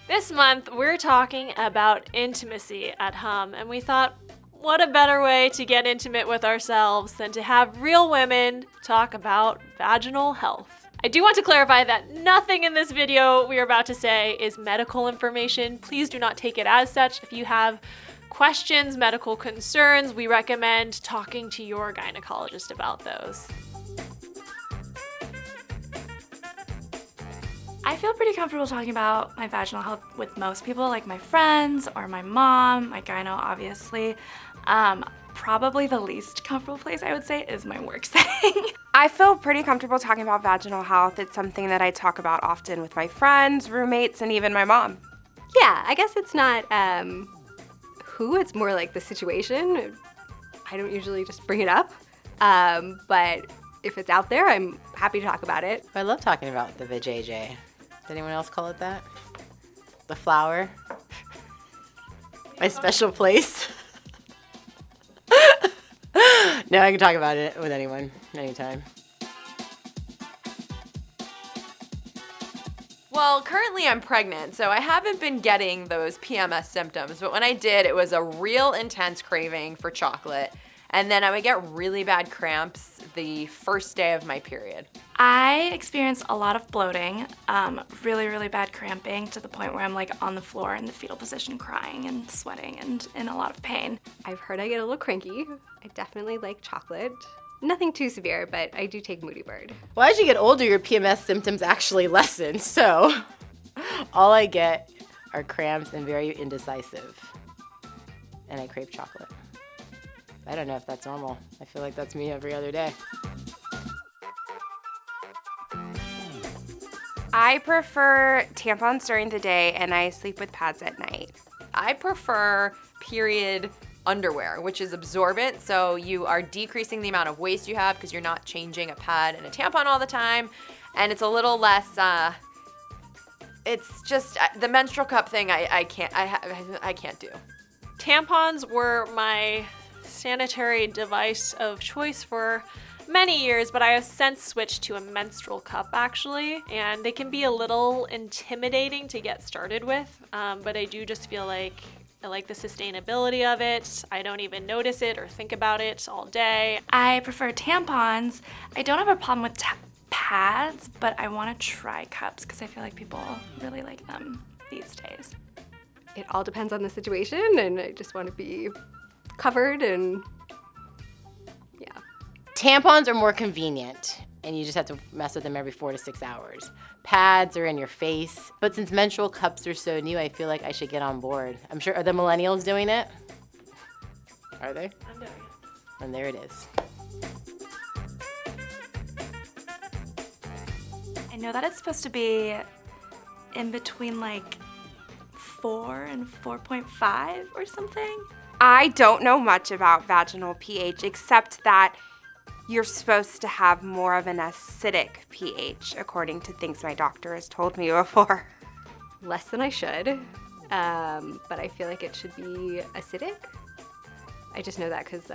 This month, we're talking about intimacy at Hum, and we thought, what a better way to get intimate with ourselves than to have real women talk about vaginal health. I do want to clarify that nothing in this video we are about to say is medical information. Please do not take it as such. If you have questions, medical concerns, we recommend talking to your gynecologist about those. I feel pretty comfortable talking about my vaginal health with most people, like my friends or my mom, my gyno, obviously. Probably the least comfortable place I would say is my work setting. I feel pretty comfortable talking about vaginal health. It's something that I talk about often with my friends, roommates, and even my mom. Yeah, I guess it's not who, it's more like the situation. I don't usually just bring it up, but if it's out there, I'm happy to talk about it. I love talking about the vajayjay. Does anyone else call it that? The flower? My special place? No, I can talk about it with anyone, anytime. Well, currently I'm pregnant, so I haven't been getting those PMS symptoms, but when I did, it was a real intense craving for chocolate, and then I would get really bad cramps the first day of my period. I experienced a lot of bloating, really bad cramping to the point where I'm like on the floor in the fetal position crying and sweating and in a lot of pain. I've heard I get a little cranky. I definitely like chocolate. Nothing too severe, but I do take Moody Bird. Well, as you get older, your PMS symptoms actually lessen, so all I get are cramps and very indecisive. And I crave chocolate. I don't know if that's normal. I feel like that's me every other day. I prefer tampons during the day and I sleep with pads at night. I prefer period underwear, which is absorbent, so you are decreasing the amount of waste you have because you're not changing a pad and a tampon all the time, and it's a little less, it's just, the menstrual cup thing I can't do. Tampons were my sanitary device of choice for many years, but I have since switched to a menstrual cup actually, and they can be a little intimidating to get started with, but I do just feel like I like the sustainability of it. I don't even notice it or think about it all day. I prefer tampons. I don't have a problem with pads, but I want to try cups because I feel like people really like them these days. It all depends on the situation, and I just want to be covered and yeah. Tampons are more convenient, and you just have to mess with them every 4 to 6 hours. Pads are in your face, but since menstrual cups are so new, I feel like I should get on board. I'm sure, are the millennials doing it? Are they? I'm doing it. And there it is. I know that it's supposed to be in between like 4 and 4.5 or something. I don't know much about vaginal pH except that you're supposed to have more of an acidic pH, according to things my doctor has told me before. Less than I should, but I feel like it should be acidic. I just know that because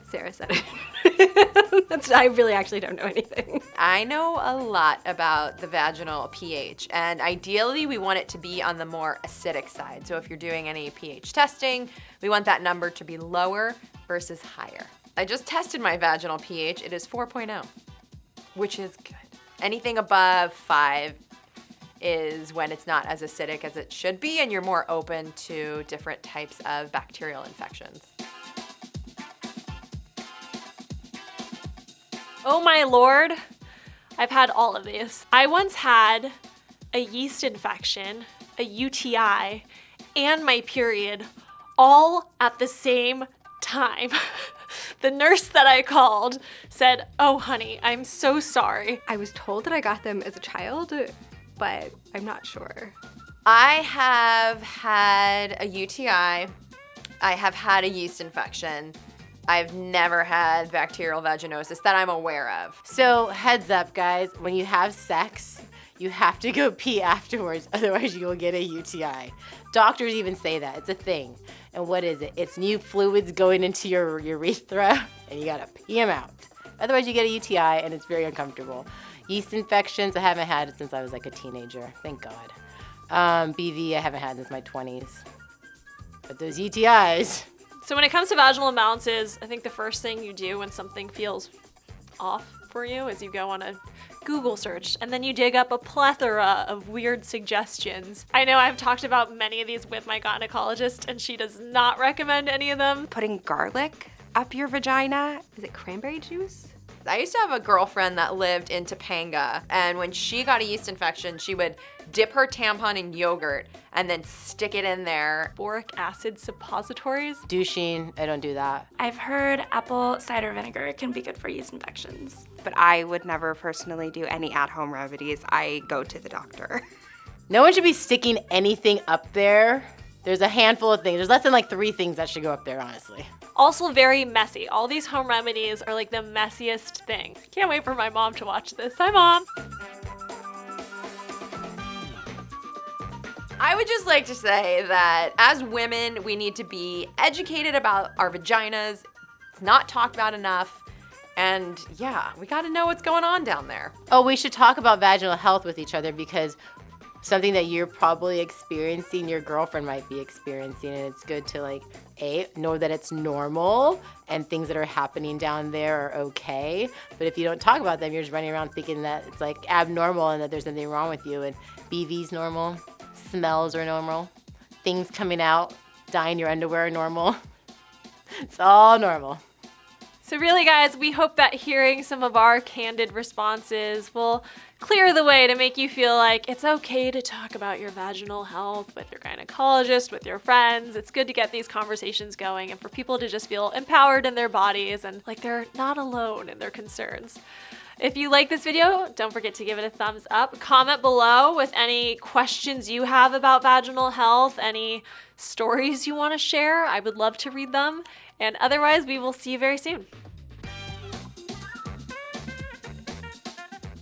Sarah said it. I really actually don't know anything. I know a lot about the vaginal pH, and ideally we want it to be on the more acidic side. So if you're doing any pH testing, we want that number to be lower versus higher. I just tested my vaginal pH. It is 4.0, which is good. Anything above 5 is when it's not as acidic as it should be, and you're more open to different types of bacterial infections. Oh my lord, I've had all of these. I once had a yeast infection, a UTI, and my period all at the same time. The nurse that I called said, "Oh honey, I'm so sorry." I was told that I got them as a child, but I'm not sure. I have had a UTI. I have had a yeast infection. I've never had bacterial vaginosis that I'm aware of. So heads up, guys, when you have sex, you have to go pee afterwards, otherwise you will get a UTI. Doctors even say that, it's a thing. And what is it? It's new fluids going into your urethra, and you gotta pee them out. Otherwise you get a UTI, and it's very uncomfortable. Yeast infections, I haven't had it since I was like a teenager, thank God. BV I haven't had since my 20s. But those UTIs. So when it comes to vaginal imbalances, I think the first thing you do when something feels off for you is you go on a Google search and then you dig up a plethora of weird suggestions. I know I've talked about many of these with my gynecologist and she does not recommend any of them. Putting garlic up your vagina. Is it cranberry juice? I used to have a girlfriend that lived in Topanga, and when she got a yeast infection, she would dip her tampon in yogurt and then stick it in there. Boric acid suppositories. Douching, I don't do that. I've heard apple cider vinegar can be good for yeast infections. But I would never personally do any at-home remedies. I go to the doctor. No one should be sticking anything up there. There's a handful of things. There's less than like 3 things that should go up there, honestly. Also very messy. All these home remedies are like the messiest thing. Can't wait for my mom to watch this. Hi, Mom. I would just like to say that as women, we need to be educated about our vaginas. It's not talked about enough. And yeah, we got to know what's going on down there. Oh, we should talk about vaginal health with each other because something that you're probably experiencing, your girlfriend might be experiencing, and it's good to like, know that it's normal and things that are happening down there are okay. But if you don't talk about them, you're just running around thinking that it's like abnormal and that there's something wrong with you. And BV's normal, smells are normal, things coming out, dyeing your underwear are normal. It's all normal. So really, guys, we hope that hearing some of our candid responses will clear the way to make you feel like it's okay to talk about your vaginal health with your gynecologist, with your friends. It's good to get these conversations going and for people to just feel empowered in their bodies and like they're not alone in their concerns. If you like this video, don't forget to give it a thumbs up. Comment below with any questions you have about vaginal health, any stories you want to share. I would love to read them. And otherwise, we will see you very soon.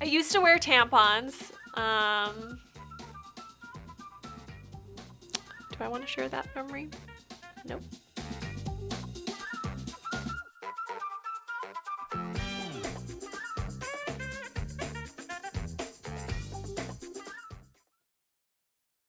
I used to wear tampons. Do I want to share that memory? Nope.